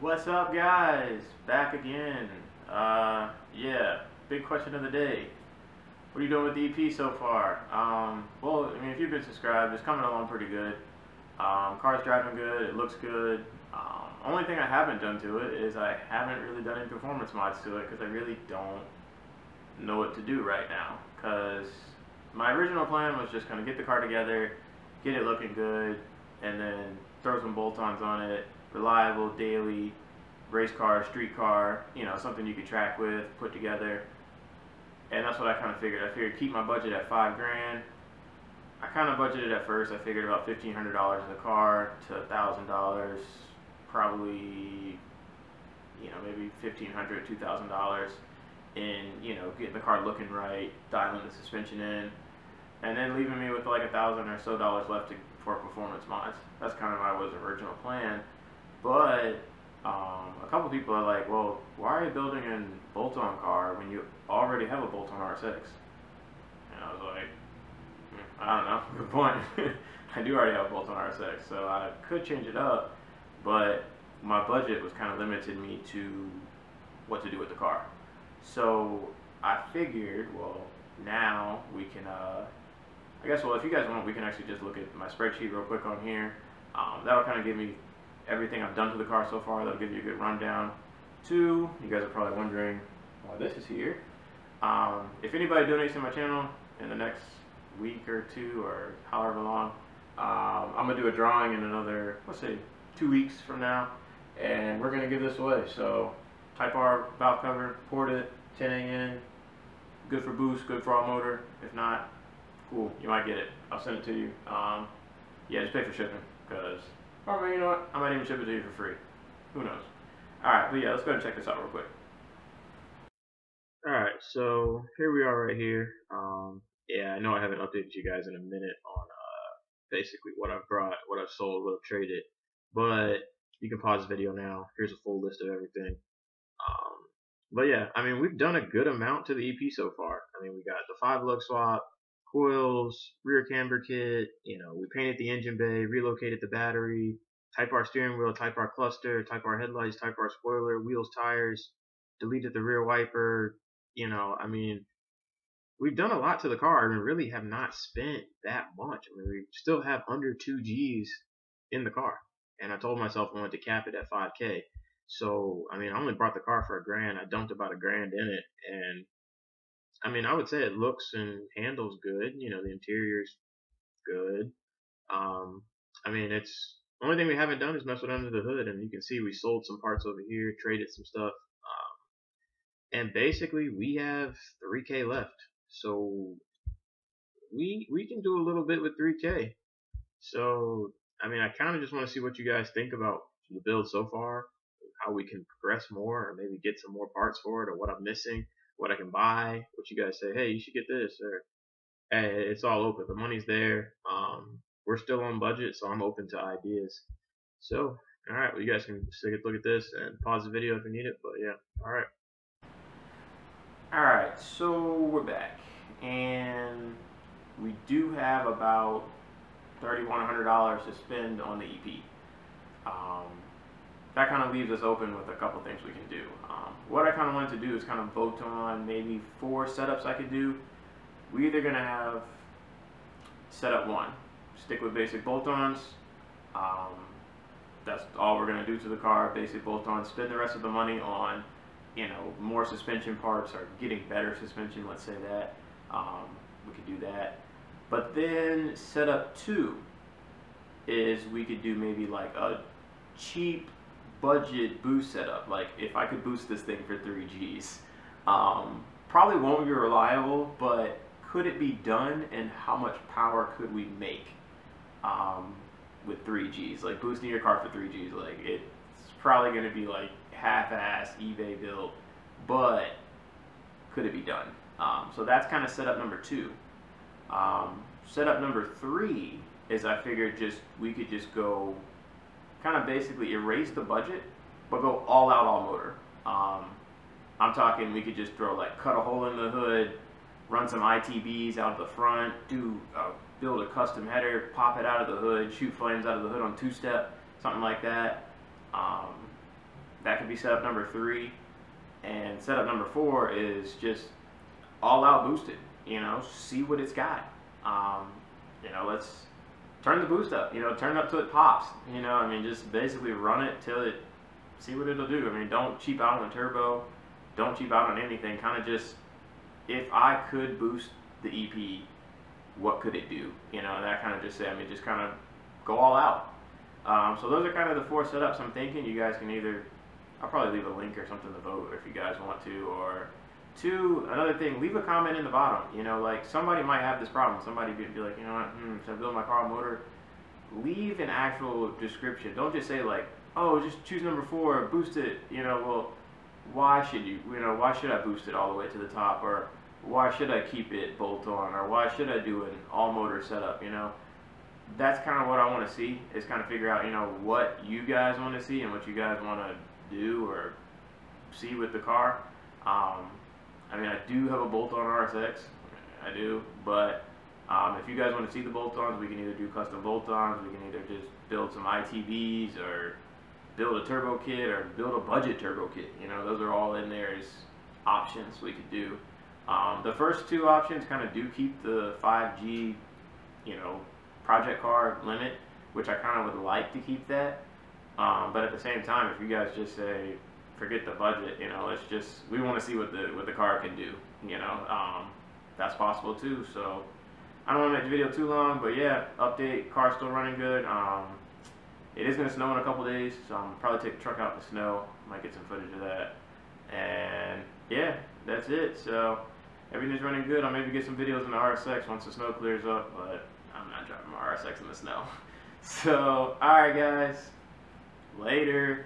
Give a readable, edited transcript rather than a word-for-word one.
What's up, guys? Back again. Yeah, big question of the day. What are you doing with the EP so far? Well, I mean, if you've been subscribed, it's coming along pretty good. Car's driving good, it looks good. Only thing I haven't done to it is I haven't really done any performance mods to it because I really don't know what to do right now. Because my original plan was just kind of get the car together, get it looking good, and then throw some bolt-ons on it, reliable, daily, race car, street car, something you could track with, put together. And that's what I kind of figured. I figured keep my budget at 5 grand. I kind of budgeted at first. I figured about $1,500 in the car to $1,000, probably, maybe $1,500, $2,000 in, getting the car looking right, dialing the suspension in, and then leaving me with like $1,000 or so left for performance mods. That's kind of my original plan. But a couple people are like, well, why are you building a bolt-on car when you already have a bolt-on R6? And I was like, I don't know, good point. I do already have a bolt-on R6, so I could change it up, but my budget was kind of limited me to what to do with the car. So I figured, well, now we can, I guess, well, if you guys want, we can actually just look at my spreadsheet real quick on here. That'll kind of give me everything I've done to the car so far. That'll give you a good rundown. Two, you guys are probably wondering why this is here. If anybody donates to my channel in the next week or two or however long, I'm gonna do a drawing in another, let's say, 2 weeks from now, and we're gonna give this away. So Type R valve cover, ported, 10AN, good for boost, good for all motor. If not, cool, you might get it. I'll send it to you. Yeah, just pay for shipping, because, or you know what, I might even ship it to you for free. Who knows? Alright, but yeah, let's go ahead and check this out real quick. Alright, so here we are right here. Yeah, I know I haven't updated you guys in a minute on basically what I've brought, what I've sold, what I've traded, but you can pause the video now. Here's a full list of everything. But yeah, I mean, we've done a good amount to the EP so far. I mean, we got the 5-lug swap, coils, rear camber kit, we painted the engine bay, relocated the battery, Type R steering wheel, Type R cluster, Type R headlights, Type R spoiler, wheels, tires, deleted the rear wiper. I mean, we've done a lot to the car and really have not spent that much. I mean, we still have under 2 G's in the car. And I told myself I wanted to cap it at 5K. So, I mean, I only bought the car for $1,000. I dumped about $1,000 in it. And, I mean, I would say it looks and handles good. The interior's good. I mean, it's, the only thing we haven't done is mess with under the hood. And you can see we sold some parts over here, traded some stuff. And basically, we have 3K left. So, we can do a little bit with 3K. So, I mean, I kind of just want to see what you guys think about the build so far, how we can progress more, or maybe get some more parts for it, or what I'm missing, what I can buy, what you guys say, hey, you should get this, or hey, it's all open. The money's there. We're still on budget, so I'm open to ideas. So, alright, well, you guys can take a look at this and pause the video if you need it, but yeah, alright. Alright, so we're back, and we do have about $3,100 to spend on the EP. That kind of leaves us open with a couple things we can do. What I kind of wanted to do is kind of vote on maybe 4 setups I could do. We're either going to have setup 1, stick with basic bolt-ons. That's all we're going to do to the car, basic bolt-ons. Spend the rest of the money on, more suspension parts or getting better suspension, let's say that. We could do that. But then setup 2 is we could do maybe like a cheap budget boost setup. Like if I could boost this thing for 3 G's. Probably won't be reliable, but could it be done, and how much power could we make with 3 G's? Like boosting your car for 3 G's, like it's probably going to be like half-ass eBay built, but could it be done? So that's kind of setup number 2. Setup number 3 is I figured we could just go kind of basically erase the budget, but go all out, all motor. I'm talking we could just cut a hole in the hood, run some ITBs out of the front, build a custom header, pop it out of the hood, shoot flames out of the hood on 2-step, something like that. that could be setup number 3. And setup number 4 is just all out boosted. See what it's got. Let's turn the boost up. Turn it up till it pops. I mean, just basically run it till it, see what it'll do. I mean, don't cheap out on the turbo. Don't cheap out on anything. Kind of just, if I could boost the EP, what could it do? That kind of just say, I mean, just kind of go all out. So those are kind of the 4 setups I'm thinking. You guys can either, I'll probably leave a link or something to vote if you guys want to, or 2, another thing, leave a comment in the bottom. Like somebody might have this problem. Somebody be like, you know what, should I build my car motor? Leave an actual description. Don't just say like, oh, just choose number 4, boost it. Well, why should you? Why should I boost it all the way to the top? Or why should I keep it bolt on? Or why should I do an all motor setup? That's kind of what I want to see, is kind of figure out, what you guys want to see and what you guys want to do or see with the car. I mean, I do have a bolt-on RSX, I do, but if you guys want to see the bolt-ons, we can either do custom bolt-ons, we can either just build some ITBs, or build a turbo kit, or build a budget turbo kit. Those are all in there as options we could do. The first 2 options kind of do keep the 5G, project car limit, which I kind of would like to keep that. But at the same time, if you guys just say, forget the budget, let's just, we want to see what the car can do, that's possible too. So I don't want to make the video too long, but yeah, update, car's still running good. It is going to snow in a couple days, so I'm probably take the truck out in the snow, might get some footage of that. And yeah, that's it. So everything's running good. I'll maybe get some videos in the RSX once the snow clears up, but I'm not driving my RSX in the snow. So alright guys, later.